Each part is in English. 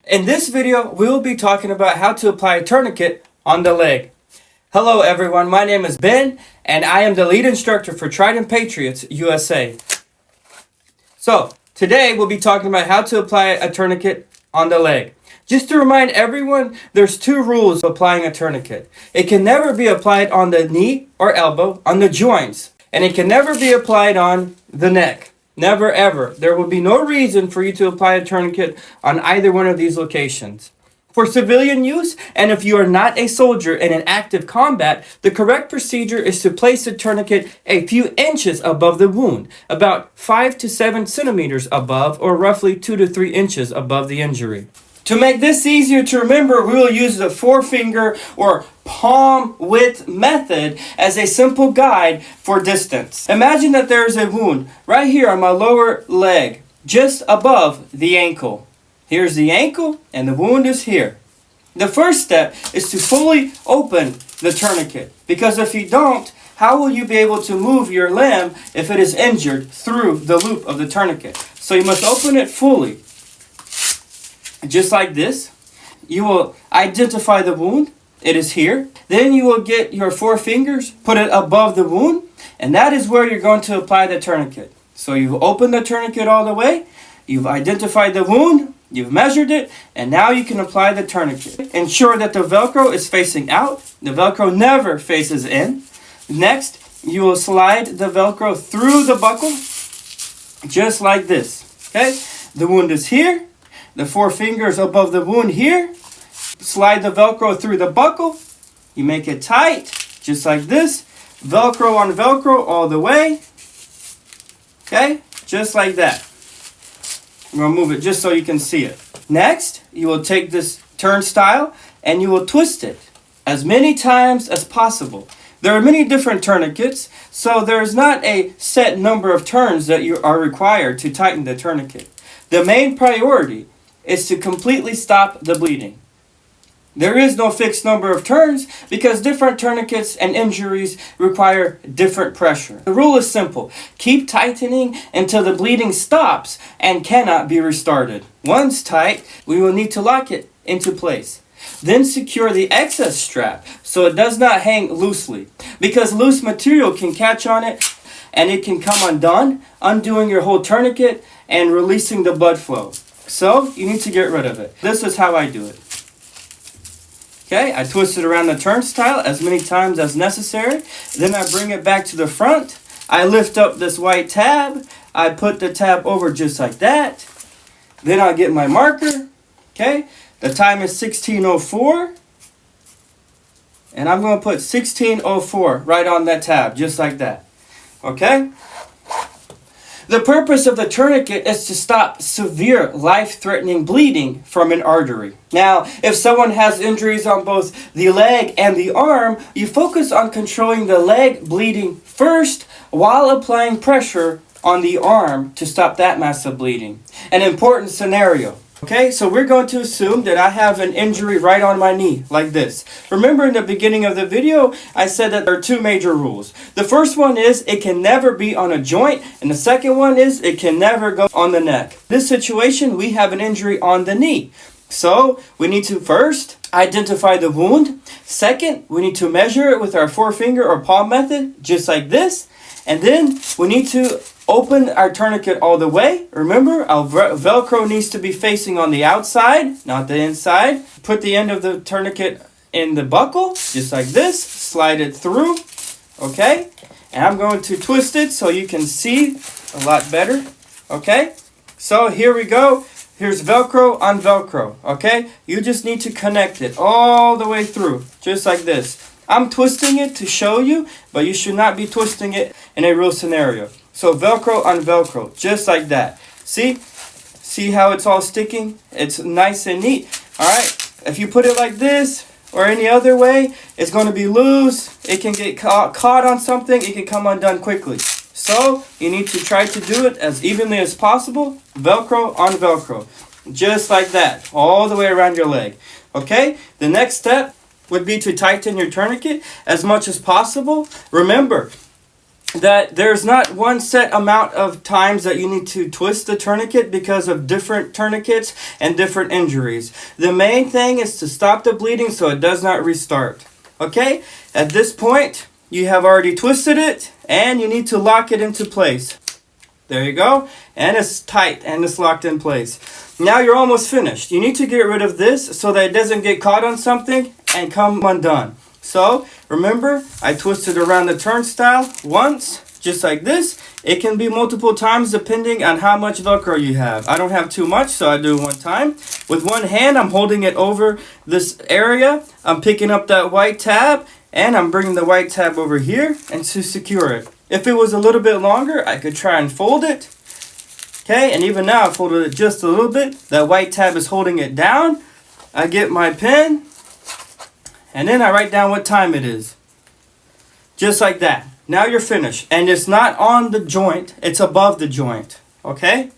In this video, we will be talking about how to apply a tourniquet on the leg. Hello everyone, my name is Ben, and I am the lead instructor for Trident Patriots USA. So, today we'll be talking about how to apply a tourniquet on the leg. Just to remind everyone, there's two rules of applying a tourniquet. It can never be applied on the knee or elbow, on the joints, and it can never be applied on the neck. Never ever. There will be no reason for you to apply a tourniquet on either one of these locations. For civilian use, and if you are not a soldier in an active combat, the correct procedure is to place the tourniquet a few inches above the wound, about 5 to 7 centimeters above, or roughly 2 to 3 inches above the injury. To make this easier to remember, we will use the forefinger or palm width method as a simple guide for distance. Imagine that there is a wound right here on my lower leg, just above the ankle. Here's the ankle and the wound is here. The first step is to fully open the tourniquet, because if you don't, how will you be able to move your limb if it is injured through the loop of the tourniquet? So you must open it fully. Just like this. You will identify the wound. It is here. Then you will get your four fingers, put it above the wound, and that is where you're going to apply the tourniquet. So you've opened the tourniquet all the way, you've identified the wound, you've measured it, and now you can apply the tourniquet. Ensure that the Velcro is facing out. The Velcro never faces in. Next, you will slide the Velcro through the buckle, just like this. Okay? The wound is here. The four fingers above the wound here. Slide the Velcro through the buckle. You make it tight, just like this. Velcro on Velcro all the way. Okay? Just like that. I'm going to move it just so you can see it. Next, you will take this turnstile and you will twist it as many times as possible. There are many different tourniquets, so there is not a set number of turns that you are required to tighten the tourniquet. The main priority is to completely stop the bleeding. There is no fixed number of turns because different tourniquets and injuries require different pressure. The rule is simple. Keep tightening until the bleeding stops and cannot be restarted. Once tight, we will need to lock it into place. Then secure the excess strap so it does not hang loosely, because loose material can catch on it and it can come undone, undoing your whole tourniquet and releasing the blood flow. So you need to get rid of it. This is how I do it. Okay, I twist it around the turnstile as many times as necessary. Then I bring it back to the front. I lift up this white tab. I put the tab over just like that. Then I'll get my marker. Okay, the time is 16:04. And I'm going to put 16:04 right on that tab, just like that. Okay? The purpose of the tourniquet is to stop severe life-threatening bleeding from an artery. Now, if someone has injuries on both the leg and the arm, you focus on controlling the leg bleeding first while applying pressure on the arm to stop that massive bleeding. An important scenario. Okay, so we're going to assume that I have an injury right on my knee, like this. Remember in the beginning of the video, I said that there are two major rules. The first one is it can never be on a joint, and the second one is it can never go on the neck. This situation, we have an injury on the knee. So we need to first identify the wound. Second, we need to measure it with our forefinger or palm method, just like this. And then we need to open our tourniquet all the way. Remember, our Velcro needs to be facing on the outside, not the inside. Put the end of the tourniquet in the buckle, just like this. Slide it through, okay? And I'm going to twist it so you can see a lot better, okay? So here we go. Here's Velcro on Velcro, okay? You just need to connect it all the way through, just like this. I'm twisting it to show you, but you should not be twisting it in a real scenario. So Velcro on Velcro, just like that. See? See how it's all sticking? It's nice and neat. Alright, if you put it like this or any other way, it's going to be loose. It can get caught on something. It can come undone quickly. So you need to try to do it as evenly as possible. Velcro on Velcro. Just like that. All the way around your leg. Okay? The next step would be to tighten your tourniquet as much as possible. Remember, that there's not one set amount of times that you need to twist the tourniquet because of different tourniquets and different injuries. The main thing is to stop the bleeding so it does not restart. Okay? At this point, you have already twisted it and you need to lock it into place. There you go. And it's tight and it's locked in place. Now you're almost finished. You need to get rid of this so that it doesn't get caught on something and come undone. So, remember, I twisted around the turnstile once, just like this. It can be multiple times depending on how much Velcro you have. I don't have too much, so I do it one time. With one hand, I'm holding it over this area. I'm picking up that white tab, and I'm bringing the white tab over here and to secure it. If it was a little bit longer, I could try and fold it. Okay, and even now I folded it just a little bit. That white tab is holding it down. I get my pen. And then I write down what time it is. Just like that. Now you're finished. And it's not on the joint. It's above the joint. Okay?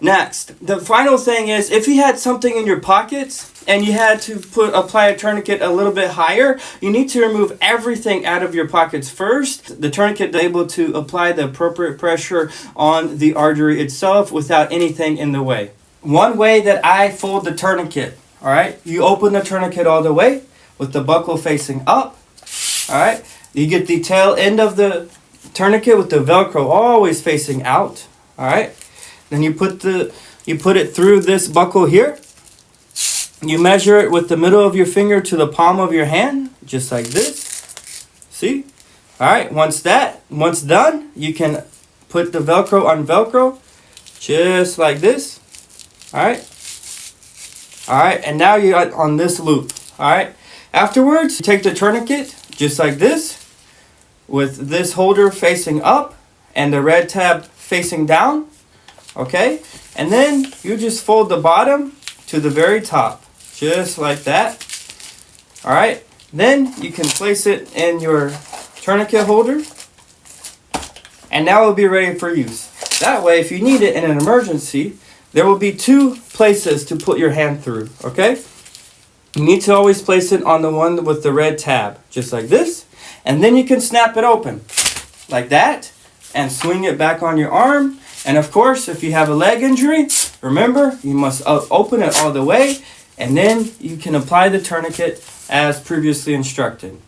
Next. The final thing is, if you had something in your pockets and you had to apply a tourniquet a little bit higher, you need to remove everything out of your pockets first. The tourniquet is able to apply the appropriate pressure on the artery itself without anything in the way. One way that I fold the tourniquet. Alright? You open the tourniquet all the way, with the buckle facing up. Alright, you get the tail end of the tourniquet with the Velcro always facing out. Alright, then you put it through this buckle here. You measure it with the middle of your finger to the palm of your hand, just like this. See? Alright, once done, you can put the Velcro on Velcro, just like this. Alright. Alright, and now you're on this loop. Alright. Afterwards, you take the tourniquet, just like this, with this holder facing up and the red tab facing down. Okay? And then you just fold the bottom to the very top, just like that. Alright? Then you can place it in your tourniquet holder, and now it'll be ready for use. That way, if you need it in an emergency, there will be two places to put your hand through, okay? You need to always place it on the one with the red tab, just like this. And then you can snap it open, like that, and swing it back on your arm. And of course, if you have a leg injury, remember, you must open it all the way, and then you can apply the tourniquet as previously instructed.